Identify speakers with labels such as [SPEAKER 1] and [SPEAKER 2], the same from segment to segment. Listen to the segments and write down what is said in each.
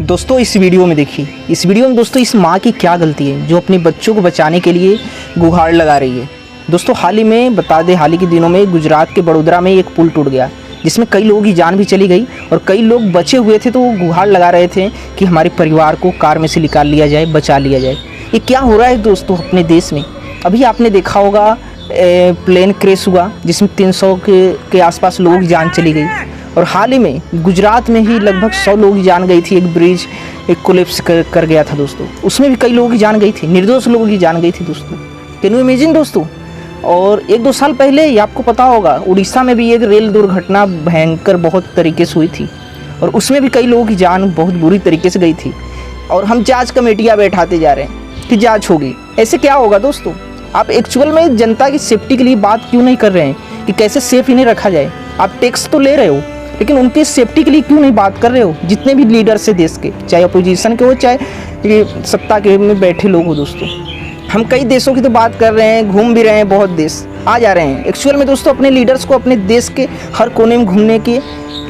[SPEAKER 1] दोस्तों इस वीडियो में देखिए, इस वीडियो में दोस्तों इस माँ की क्या गलती है जो अपने बच्चों को बचाने के लिए गुहार लगा रही है। दोस्तों हाल ही में बता दें, हाल ही के दिनों में गुजरात के बड़ोदरा में एक पुल टूट गया जिसमें कई लोगों की जान भी चली गई और कई लोग बचे हुए थे, तो वो गुहार लगा रहे थे कि हमारे परिवार को कार में से निकाल लिया जाए, बचा लिया जाए। ये क्या हो रहा है दोस्तों अपने देश में। अभी आपने देखा होगा प्लेन क्रैश हुआ जिसमें 300 के आसपास लोगों की जान चली गई, और हाल ही में गुजरात में ही लगभग 100 लोगों की जान गई थी। एक ब्रिज कोलैप्स कर गया था दोस्तों, उसमें भी कई लोगों की जान गई थी, निर्दोष लोगों की जान गई थी दोस्तों। कैन यू इमेजिन दोस्तों। और 1-2 साल पहले ये आपको पता होगा उड़ीसा में भी एक रेल दुर्घटना भयंकर बहुत तरीके से हुई थी और उसमें भी कई लोगों की जान बहुत बुरी तरीके से गई थी। और हम जांच कमेटियाँ बैठाते जा रहे हैं कि जांच होगी। ऐसे क्या होगा दोस्तों। आप एक्चुअल में जनता की सेफ्टी के लिए बात क्यों नहीं कर रहे हैं कि कैसे सेफ इन्हें रखा जाए। आप टैक्स तो ले रहे हो लेकिन उनकी सेफ्टी के लिए क्यों नहीं बात कर रहे हो। जितने भी लीडर्स है देश के, चाहे अपोजिशन के हो चाहे सत्ता के में बैठे लोग हो दोस्तों, हम कई देशों की तो बात कर रहे हैं, घूम भी रहे हैं, बहुत देश आ जा रहे हैं। एक्चुअल में दोस्तों अपने लीडर्स को अपने देश के हर कोने में घूमने के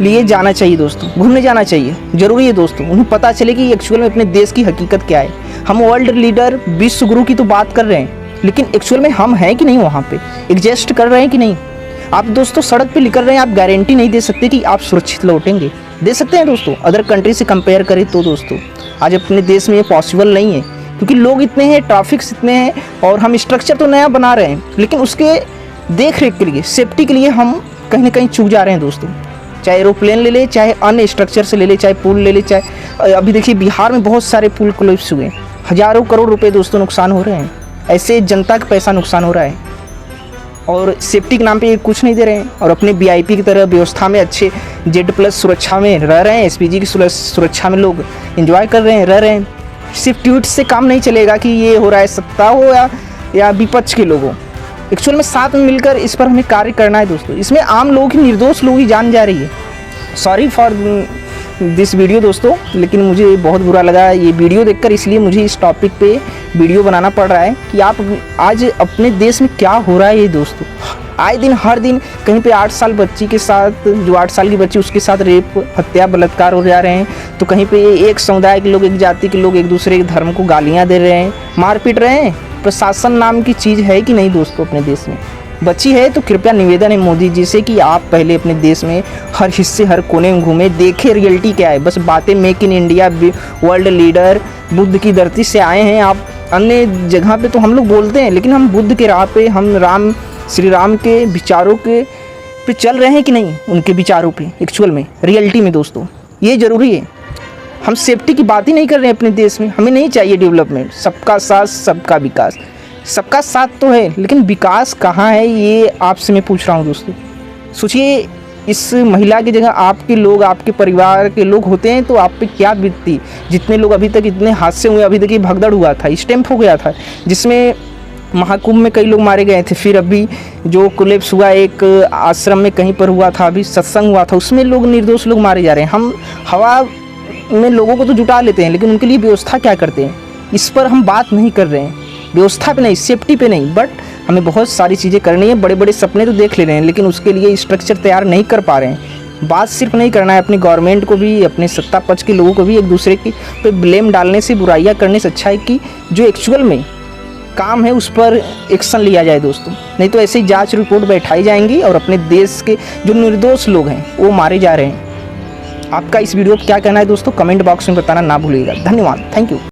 [SPEAKER 1] लिए जाना चाहिए दोस्तों, घूमने जाना चाहिए, ज़रूरी है दोस्तों। उन्हें पता चले कि एक्चुअल में अपने देश की हकीकत क्या है। हम वर्ल्ड लीडर, विश्व गुरु की तो बात कर रहे हैं लेकिन एक्चुअल में हम हैं कि नहीं, वहाँ पे एग्जिस्ट कर रहे हैं कि नहीं। आप दोस्तों सड़क पे निकल रहे हैं, आप गारंटी नहीं दे सकते कि आप सुरक्षित लौटेंगे। दे सकते हैं दोस्तों अदर कंट्री से कंपेयर करें तो दोस्तों आज अपने देश में ये पॉसिबल नहीं है क्योंकि लोग इतने हैं, ट्रैफिक्स इतने हैं और हम स्ट्रक्चर तो नया बना रहे हैं लेकिन उसके देख रेख के लिए, सेफ्टी के लिए हम कहीं ना कहीं चूक जा रहे हैं दोस्तों। चाहे एरोप्लेन ले ले, चाहे अन्य स्ट्रक्चर से ले ले, चाहे पुल ले ले, चाहे अभी देखिए बिहार में बहुत सारे पुल कोलैप्स हुए, हज़ारों करोड़ रुपए दोस्तों नुकसान हो रहे हैं। ऐसे जनता का पैसा नुकसान हो रहा है और सेफ्टी के नाम पे कुछ नहीं दे रहे हैं और अपने वीआईपी की तरह व्यवस्था में अच्छे Z+ सुरक्षा में रह रहे हैं, SPG की सुरक्षा में लोग एंजॉय कर रहे हैं, रह रहे हैं। सिर्फ ट्वीट से काम नहीं चलेगा कि ये हो रहा है, सत्ता हो या विपक्ष के लोगों। एक्चुअल में साथ में मिलकर इस पर हमें कार्य करना है दोस्तों। इसमें आम लोग ही, निर्दोष लोग ही जान जा रही है। सॉरी फॉर दिस वीडियो दोस्तों, लेकिन मुझे बहुत बुरा लगा ये वीडियो देखकर, इसलिए मुझे इस टॉपिक पे वीडियो बनाना पड़ रहा है कि आप आज अपने देश में क्या हो रहा है ये दोस्तों। आए दिन हर दिन कहीं पे 8 साल बच्ची के साथ, जो 8 साल की बच्ची उसके साथ रेप, हत्या, बलात्कार हो जा रहे हैं, तो कहीं पे एक समुदाय के लोग, एक जाति के लोग एक दूसरे के धर्म को गालियाँ दे रहे हैं, मार पीट रहे हैं। प्रशासन नाम की चीज़ है कि नहीं दोस्तों अपने देश में। बची है तो कृपया निवेदन है मोदी जी से कि आप पहले अपने देश में हर हिस्से, हर कोने में घूमें, देखें रियलिटी क्या है। बस बातें make in India, world leader, Buddha की धरती से आए हैं आप। अन्य जगह पे तो हम लोग बोलते हैं लेकिन हम बुद्ध के राह पे, हम श्री राम के विचारों के पे चल रहे हैं कि नहीं, उनके विचारों पे एक्चुअल में, रियलिटी में दोस्तों। ये ज़रूरी है। हम सेफ्टी की बात ही नहीं कर रहे हैं अपने देश में। हमें नहीं चाहिए डेवलपमेंट, सबका साथ सबका विकास। सबका साथ तो है लेकिन विकास कहाँ है, ये आपसे मैं पूछ रहा हूँ दोस्तों। सोचिए इस महिला की जगह आपके लोग, आपके परिवार के लोग होते हैं तो आप पे क्या बीतती। जितने लोग अभी तक, इतने हादसे हुए, अभी तक ये भगदड़ हुआ था, स्टैम्प हो गया था, जिसमें महाकुंभ में कई लोग मारे गए थे। फिर अभी जो कोलैप्स हुआ एक आश्रम में कहीं पर हुआ था, अभी सत्संग हुआ था, उसमें लोग, निर्दोष लोग मारे जा रहे हैं। हम हवा में लोगों को तो जुटा लेते हैं लेकिन उनके लिए व्यवस्था क्या करते हैं, इस पर हम बात नहीं कर रहे हैं। व्यवस्था पे नहीं, सेफ्टी पे नहीं, बट हमें बहुत सारी चीज़ें करनी है। बड़े बड़े सपने तो देख ले रहे हैं लेकिन उसके लिए स्ट्रक्चर तैयार नहीं कर पा रहे हैं। बात सिर्फ नहीं करना है, अपनी गवर्नमेंट को भी, अपने सत्ता पक्ष के लोगों को भी एक दूसरे के पे ब्लेम डालने से, बुराइयां करने से अच्छा है कि जो एक्चुअल में काम है उस पर एक्शन लिया जाए दोस्तों। नहीं तो ऐसे ही जाँच रिपोर्ट बैठाई जाएंगी और अपने देश के जो निर्दोष लोग हैं वो मारे जा रहे हैं। आपका इस वीडियो पर क्या कहना है दोस्तों, कमेंट बॉक्स में बताना ना भूलिएगा। धन्यवाद, थैंक यू।